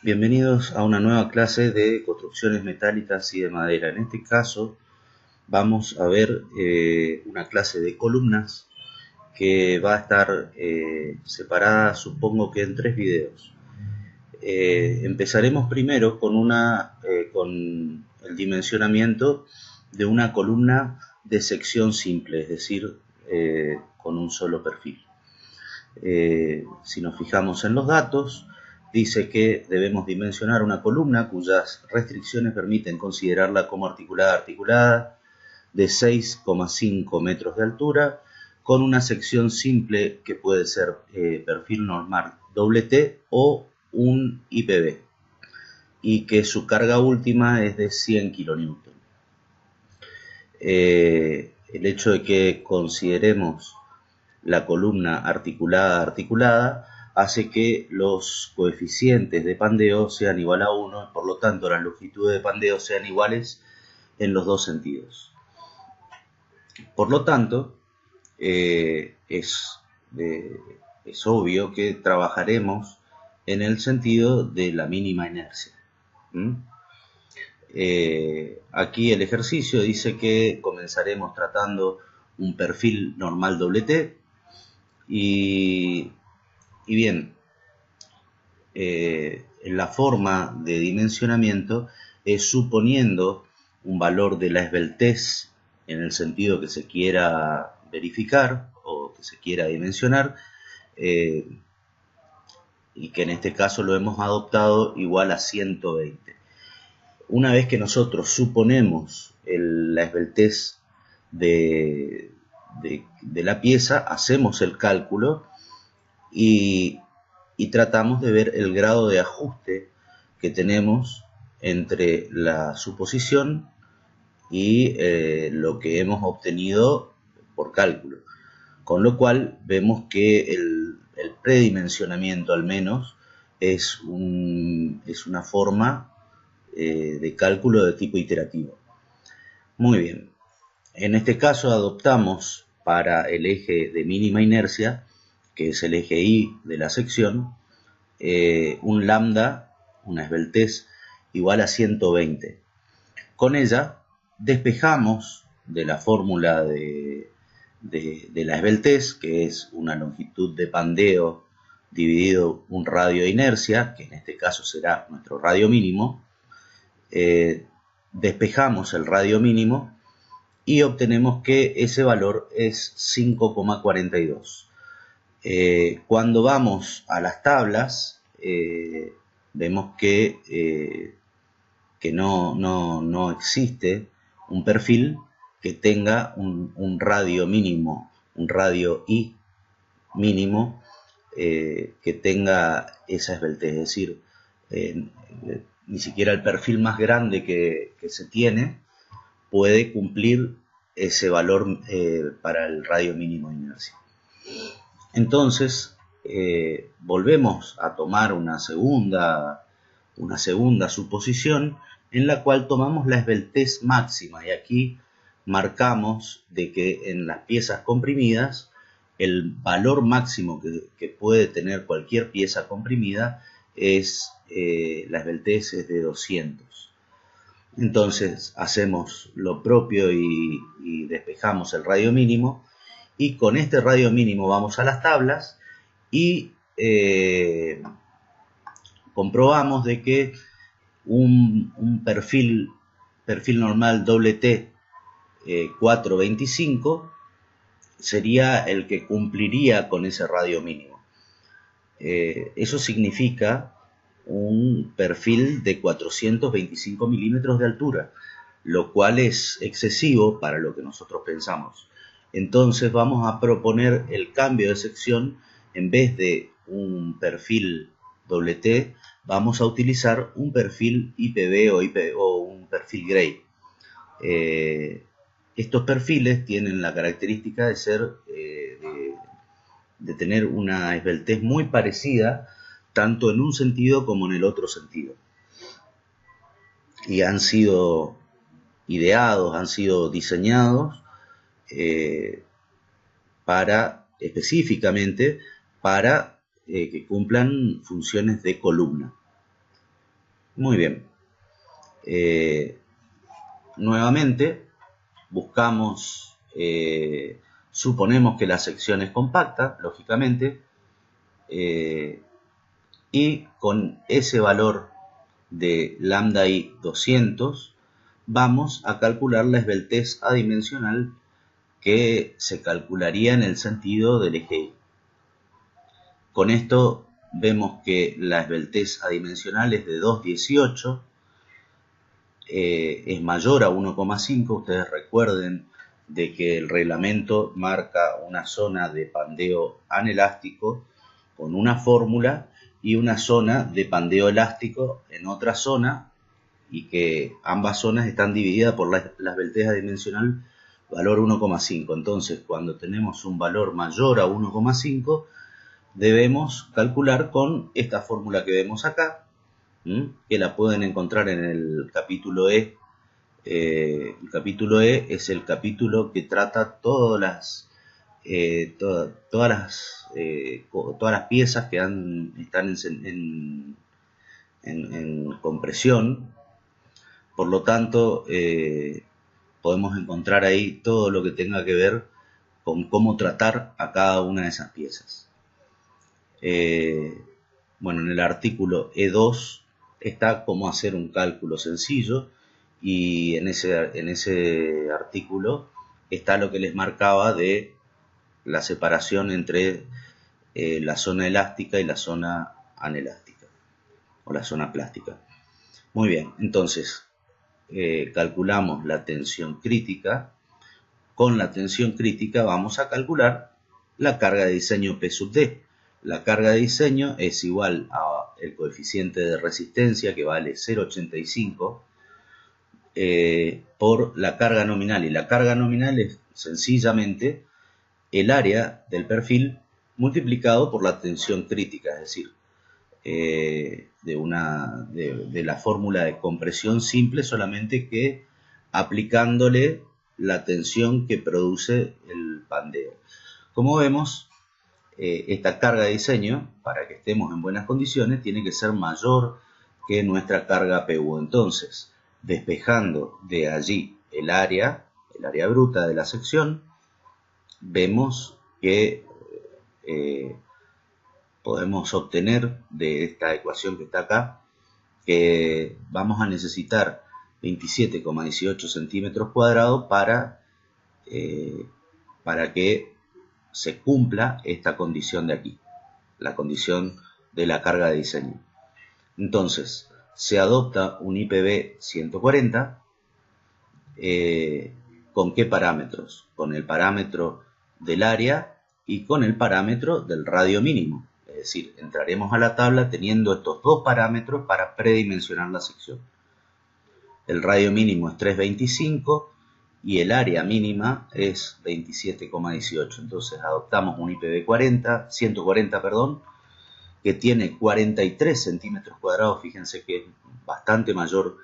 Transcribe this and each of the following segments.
Bienvenidos a una nueva clase de construcciones metálicas y de madera. En este caso vamos a ver una clase de columnas que va a estar separada, supongo que en 3 videos. Empezaremos primero con el dimensionamiento de una columna de sección simple, es decir, con un solo perfil. Si nos fijamos en los datos, dice que debemos dimensionar una columna cuyas restricciones permiten considerarla como articulada de 6,5 metros de altura, con una sección simple que puede ser perfil normal T o un IPB, y que su carga última es de 100 kN. El hecho de que consideremos la columna articulada hace que los coeficientes de pandeo sean igual a 1, por lo tanto las longitudes de pandeo sean iguales en los dos sentidos. Por lo tanto, es obvio que trabajaremos en el sentido de la mínima inercia. Aquí el ejercicio dice que comenzaremos tratando un perfil normal T. Y bien, la forma de dimensionamiento es suponiendo un valor de la esbeltez en el sentido que se quiera verificar o que se quiera dimensionar, y que en este caso lo hemos adoptado igual a 120. Una vez que nosotros suponemos la esbeltez de la pieza, hacemos el cálculo y tratamos de ver el grado de ajuste que tenemos entre la suposición y lo que hemos obtenido por cálculo. Con lo cual vemos que el predimensionamiento al menos es una forma de cálculo de tipo iterativo. Muy bien. En este caso adoptamos para el eje de mínima inercia, que es el eje Y de la sección, un lambda, una esbeltez igual a 120. Con ella despejamos de la fórmula de la esbeltez, que es una longitud de pandeo dividido un radio de inercia, que en este caso será nuestro radio mínimo. Despejamos el radio mínimo y obtenemos que ese valor es 5,42. Cuando vamos a las tablas, vemos que no existe un perfil que tenga un radio mínimo, un radio I mínimo, que tenga esa esbeltez. Es decir, ni siquiera el perfil más grande que se tiene puede cumplir ese valor para el radio mínimo de inercia. Entonces, volvemos a tomar una segunda suposición en la cual tomamos la esbeltez máxima, y aquí marcamos de que en las piezas comprimidas el valor máximo que puede tener cualquier pieza comprimida es la esbeltez es de 200. Entonces hacemos lo propio y despejamos el radio mínimo, y con este radio mínimo vamos a las tablas y comprobamos de que un perfil normal T 425 sería el que cumpliría con ese radio mínimo. Eso significa un perfil de 425 milímetros de altura, lo cual es excesivo para lo que nosotros pensamos. Entonces vamos a proponer el cambio de sección. En vez de un perfil T, vamos a utilizar un perfil IPB o un perfil Gray. Estos perfiles tienen la característica de ser de tener una esbeltez muy parecida, tanto en un sentido como en el otro sentido. Y han sido ideados, han sido diseñados específicamente para que cumplan funciones de columna. Muy bien. Nuevamente buscamos, suponemos que la sección es compacta, lógicamente, y con ese valor de lambda i 200 vamos a calcular la esbeltez adimensional que se calcularía en el sentido del eje y. Con esto vemos que la esbeltez adimensional es de 2,18, es mayor a 1,5. Ustedes recuerden de que el reglamento marca una zona de pandeo anelástico con una fórmula y una zona de pandeo elástico en otra zona, y que ambas zonas están divididas por la esbeltez adimensional valor 1,5. Entonces, cuando tenemos un valor mayor a 1,5, debemos calcular con esta fórmula que vemos acá, que la pueden encontrar en el capítulo E. El capítulo E es el capítulo que trata todas las piezas que están en compresión. Por lo tanto, podemos encontrar ahí todo lo que tenga que ver con cómo tratar a cada una de esas piezas. Bueno, en el artículo E2 está cómo hacer un cálculo sencillo, y en ese artículo está lo que les marcaba de la separación entre la zona elástica y la zona anelástica, o la zona plástica. Muy bien, entonces calculamos la tensión crítica. Con la tensión crítica vamos a calcular la carga de diseño P sub D. La carga de diseño es igual al coeficiente de resistencia, que vale 0,85, por la carga nominal. Y la carga nominal es sencillamente el área del perfil multiplicado por la tensión crítica, es decir, de la fórmula de compresión simple, solamente que aplicándole la tensión que produce el pandeo. Como vemos, esta carga de diseño, para que estemos en buenas condiciones, tiene que ser mayor que nuestra carga PU. Entonces, despejando de allí el área bruta de la sección, vemos que podemos obtener de esta ecuación que está acá que vamos a necesitar 27,18 centímetros cuadrados para que se cumpla esta condición de aquí, la condición de la carga de diseño. Entonces, se adopta un IPB 140, ¿con qué parámetros? Con el parámetro del área y con el parámetro del radio mínimo. Es decir, entraremos a la tabla teniendo estos dos parámetros para predimensionar la sección. El radio mínimo es 3,25 y el área mínima es 27,18. Entonces adoptamos un IPB 140, que tiene 43 centímetros cuadrados. Fíjense que es bastante mayor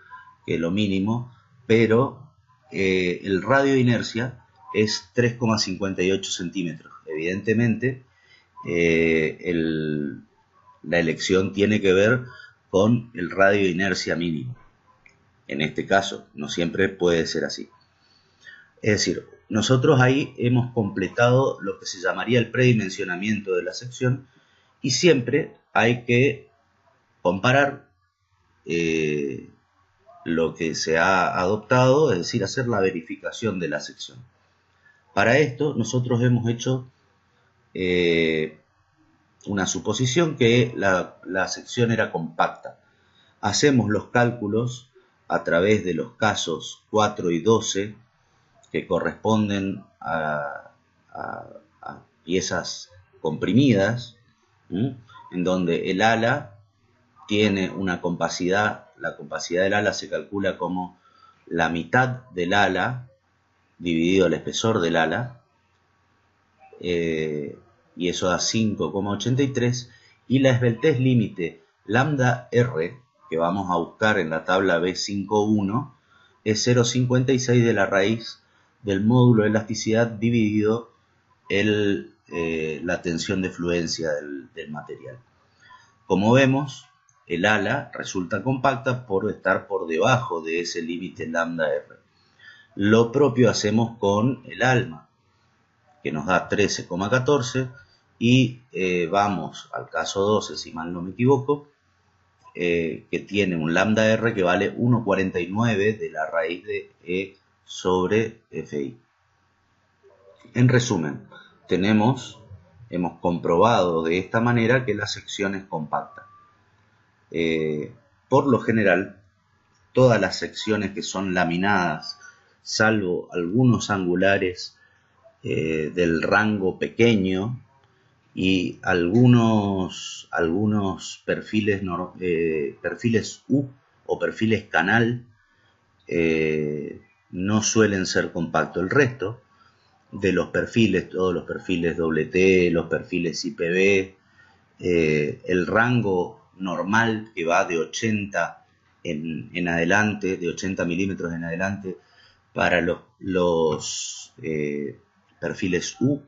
que lo mínimo, pero el radio de inercia es 3,58 centímetros. Evidentemente, la elección tiene que ver con el radio de inercia mínimo. En este caso, no siempre puede ser así. Es decir, nosotros ahí hemos completado lo que se llamaría el predimensionamiento de la sección, y siempre hay que comparar lo que se ha adoptado, es decir, hacer la verificación de la sección. Para esto nosotros hemos hecho una suposición que la sección era compacta. Hacemos los cálculos a través de los casos 4 y 12, que corresponden a piezas comprimidas, en donde el ala tiene una compacidad. La compacidad del ala se calcula como la mitad del ala dividido el espesor del ala, y eso da 5,83, y la esbeltez límite lambda R, que vamos a buscar en la tabla B5.1, es 0,56 de la raíz del módulo de elasticidad dividido la tensión de fluencia del material. Como vemos, el ala resulta compacta por estar por debajo de ese límite lambda R. Lo propio hacemos con el alma, que nos da 13,14, y vamos al caso 12, si mal no me equivoco, que tiene un lambda R que vale 1,49 de la raíz de E sobre FI. En resumen, hemos comprobado de esta manera que la sección es compacta. Por lo general, todas las secciones que son laminadas, salvo algunos angulares del rango pequeño y algunos perfiles, perfiles U o perfiles canal, no suelen ser compactos. El resto de los perfiles, todos los perfiles WT, los perfiles IPV, el rango normal que va de 80 en adelante, de 80 milímetros en adelante, para los perfiles U,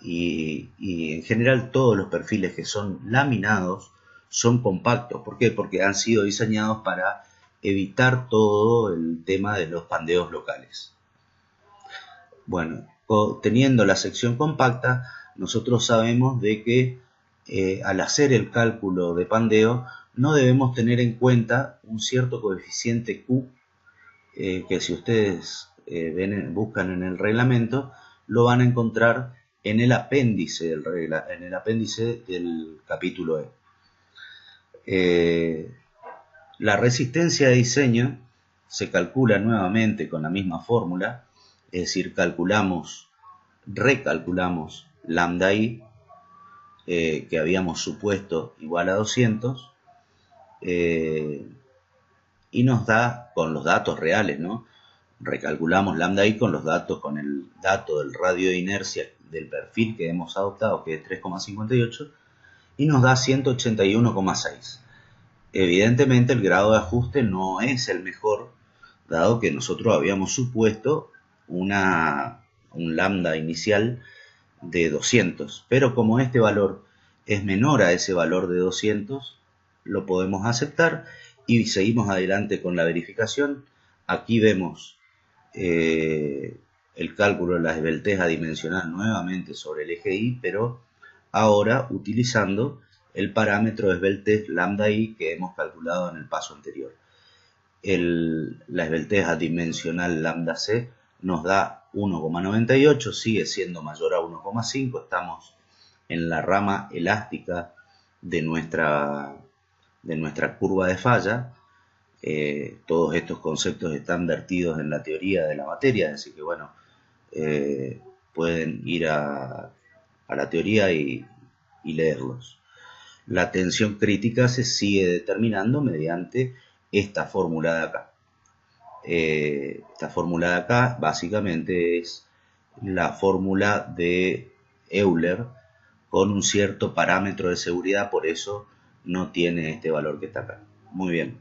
y en general todos los perfiles que son laminados son compactos. ¿Por qué? Porque han sido diseñados para evitar todo el tema de los pandeos locales. Bueno, teniendo la sección compacta, nosotros sabemos de que al hacer el cálculo de pandeo no debemos tener en cuenta un cierto coeficiente Q, que si ustedes buscan en el reglamento, lo van a encontrar en el apéndice del capítulo E. La resistencia de diseño se calcula nuevamente con la misma fórmula, es decir, recalculamos lambda I, que habíamos supuesto igual a 200, y nos da con los datos reales, ¿no? Recalculamos lambda I con el dato del radio de inercia del perfil que hemos adoptado, que es 3,58, y nos da 181,6. Evidentemente el grado de ajuste no es el mejor, dado que nosotros habíamos supuesto un lambda inicial de 200, pero como este valor es menor a ese valor de 200, lo podemos aceptar y seguimos adelante con la verificación. Aquí vemos el cálculo de la esbeltez adimensional nuevamente sobre el eje Y, pero ahora utilizando el parámetro de esbeltez lambda I que hemos calculado en el paso anterior. La esbeltez adimensional lambda C nos da 1,98, sigue siendo mayor a 1,5, estamos en la rama elástica de nuestra curva de falla. Todos estos conceptos están vertidos en la teoría de la materia, así que bueno, pueden ir a la teoría y leerlos. La tensión crítica se sigue determinando mediante esta fórmula de acá. Esta fórmula de acá básicamente es la fórmula de Euler con un cierto parámetro de seguridad, por eso no tiene este valor que está acá. Muy bien.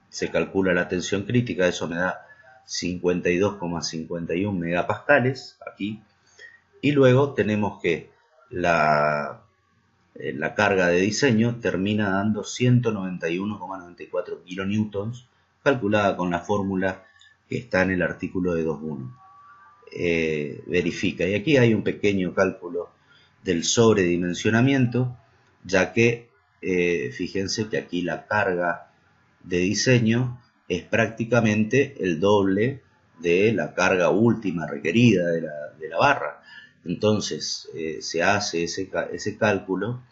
Se calcula la tensión crítica, eso me da 52,51 megapascales aquí, y luego tenemos que la carga de diseño termina dando 191,94 kilonewtons, calculada con la fórmula que está en el artículo de 2.1. Verifica, y aquí hay un pequeño cálculo del sobredimensionamiento, ya que fíjense que aquí la carga de diseño es prácticamente el doble de la carga última requerida de la barra. Entonces se hace ese cálculo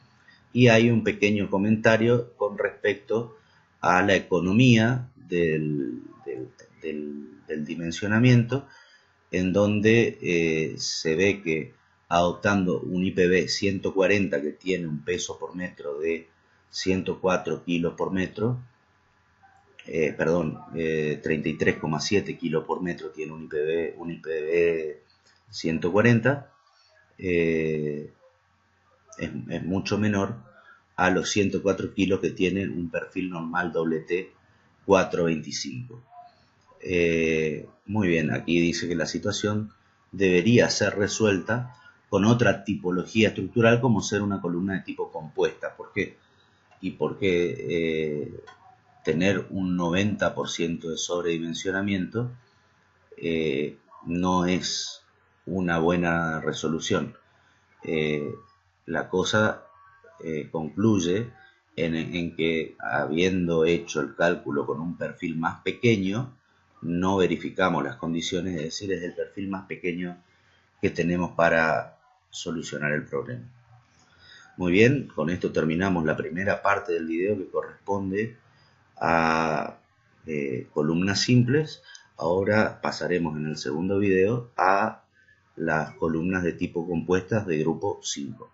y hay un pequeño comentario con respecto a la economía del dimensionamiento, en donde se ve que adoptando un IPV 140 que tiene un peso por metro de 104 kilos por metro, 33,7 kilos por metro tiene un IPV 140, es mucho menor a los 104 kilos que tiene un perfil normal WT 425. Muy bien, aquí dice que la situación debería ser resuelta con otra tipología estructural como ser una columna de tipo compuesta. ¿Por qué? Y porque tener un 90% de sobredimensionamiento no es una buena resolución. La cosa concluye en que, habiendo hecho el cálculo con un perfil más pequeño, no verificamos las condiciones, es decir, es el perfil más pequeño que tenemos para solucionar el problema. Muy bien, con esto terminamos la primera parte del video, que corresponde a columnas simples. Ahora pasaremos en el segundo video a las columnas de tipo compuestas de grupo 5.